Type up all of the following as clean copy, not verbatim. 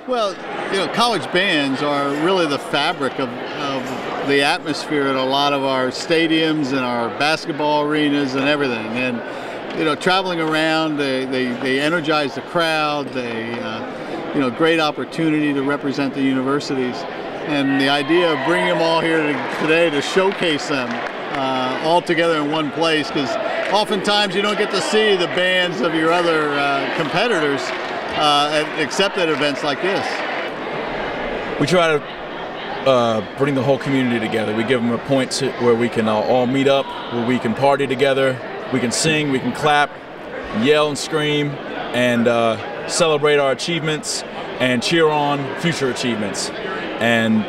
Well, college bands are really the fabric of the atmosphere at a lot of our stadiums and our basketball arenas and everything. And traveling around, they energize the crowd. They, great opportunity to represent the universities. And the idea of bringing them all here today to showcase them all together in one place, because oftentimes you don't get to see the bands of your other competitors except at events like this. We try to bring the whole community together. We give them a point where we can all meet up, where we can party together, we can sing, we can clap, yell and scream, and celebrate our achievements and cheer on future achievements. And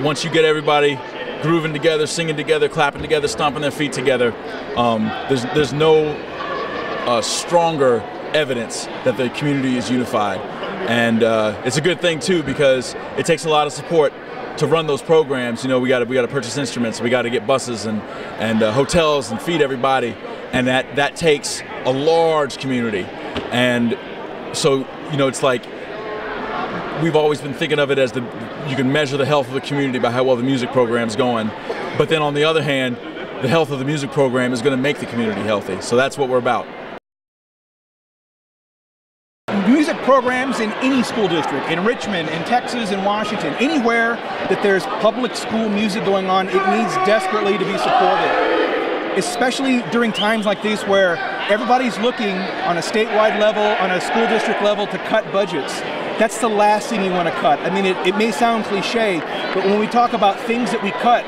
once you get everybody grooving together, singing together, clapping together, stomping their feet together, there's no stronger evidence that the community is unified. And it's a good thing too, because it takes a lot of support to run those programs. We got to purchase instruments, we got to get buses and hotels and feed everybody, and that takes a large community. And so it's like we've always been thinking of it as you can measure the health of the community by how well the music program's going. But then on the other hand, the health of the music program is going to make the community healthy. So that's what we're about. Music programs in any school district, in Richmond, in Texas, in Washington, anywhere that there's public school music going on, it needs desperately to be supported. Especially during times like these where everybody's looking on a statewide level, on a school district level, to cut budgets. That's the last thing you want to cut. I mean, it may sound cliche, but when we talk about things that we cut,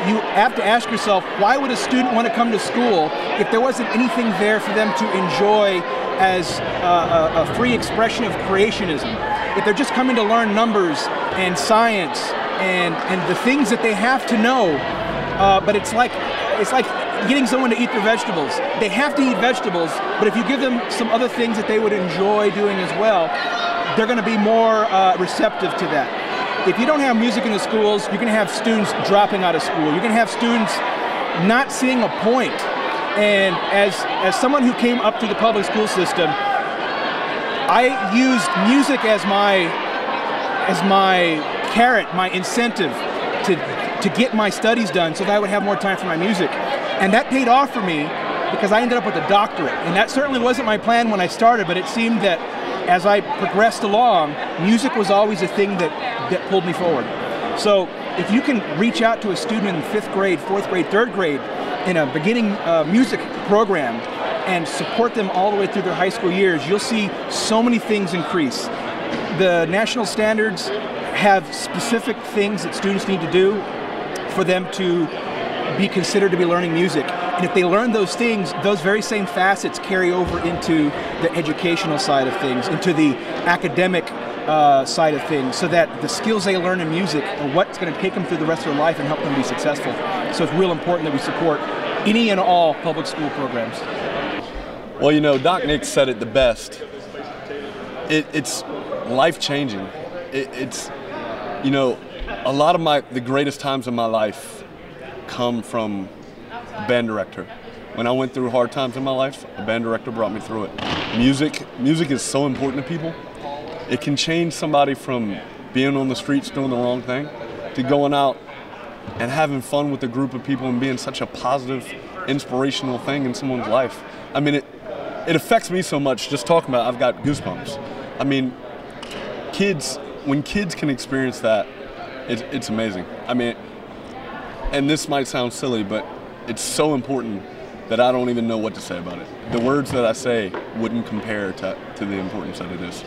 you have to ask yourself, why would a student want to come to school if there wasn't anything there for them to enjoy as a free expression of creationism? If they're just coming to learn numbers and science and the things that they have to know, but it's like getting someone to eat their vegetables. They have to eat vegetables, but if you give them some other things that they would enjoy doing as well, they're going to be more receptive to that. If you don't have music in the schools, you're going to have students dropping out of school. You're going to have students not seeing a point. And as someone who came up through the public school system, I used music as my carrot, my incentive to get my studies done so that I would have more time for my music. And that paid off for me because I ended up with a doctorate. And that certainly wasn't my plan when I started, but it seemed that as I progressed along, music was always a thing that pulled me forward. So if you can reach out to a student in 5th grade, 4th grade, 3rd grade in a beginning music program and support them all the way through their high school years, you'll see so many things increase. The national standards have specific things that students need to do for them to be considered to be learning music. And if they learn those things, those very same facets carry over into the educational side of things, into the academic side of things, so that the skills they learn in music are what's going to take them through the rest of their life and help them be successful. So it's real important that we support any and all public school programs. Well, Doc Nick said it the best. It's life-changing. It's a lot of the greatest times of my life come from a band director. When I went through hard times in my life, a band director brought me through it. Music is so important to people. It can change somebody from being on the streets doing the wrong thing to going out and having fun with a group of people and being such a positive, inspirational thing in someone's life. I mean, it affects me so much just talking about it. I've got goosebumps. I mean, when kids can experience that, it's amazing. I mean, and this might sound silly, but it's so important that I don't even know what to say about it. The words that I say wouldn't compare to the importance that it is.